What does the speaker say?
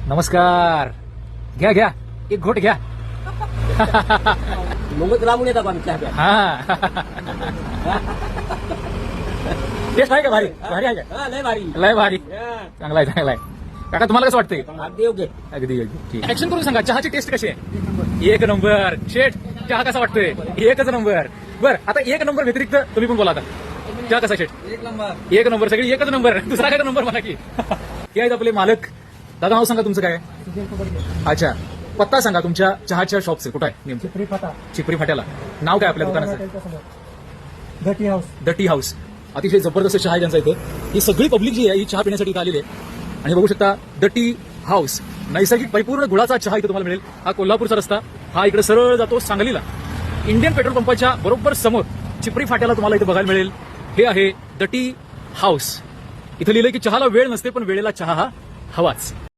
नमस्कार. घ्या घ्या, एक घोट घ्या. मुंबईत लांबून येतात आम्ही चहा प्यायला. हा. टेस्ट आहे का भारी? भारी आहे का? हा, लय भारी. लय भारी. हा. चांगला आहे, चांगला आहे. काका तुम्हाला कसं वाटतंय? अगदी योग्य. अगदी अगदी ठीक. ऍक्शन करून सांगा, चहाची टेस्ट कशी आहे? एक नंबर. शेठ, चहा कसा वाटतोय? एकच नंबर. बर, आता एक नंबर व्यतिरिक्त तुम्ही पण बोला आता. चहा कसा शेठ? एक नंबर. एक नंबर, सगळी एकच नंबर. दुसरा काय नंबर म्हणा की. हे आहेत आपले मालक. दादा नाव सांगा तुमचं काय? अच्छा, पत्ता सांगा तुमच्या चहाच्या शॉपचं. कुठं आहे नेमकं? चिपरी फाट्याला. नाव काय आपल्या दुकानाचं? The tea house. अतिशय जबरदस्त चहा आहे त्यांचा इथं. ही सगळी पब्लिक जी आहे ही चहा पिण्यासाठी इथं आलेली आहे. आणि बघू शकता द टी हाऊस. नैसर्गिक परिपूर्ण गुळाचा चहा इथं तुम्हाला मिळेल. हा कोल्हापूरचा रस्ता, हा इकडे सरळ जातो सांगलीला. इंडियन पेट्रोल पंपाच्या बरोबर समोर चिपरी फाट्याला तुम्हाला इथं बघायला मिळेल. हे आहे द टी हाऊस. इथं लिहिलंय की चहाला वेळ नसते पण वेळेला चहा हा हवाच.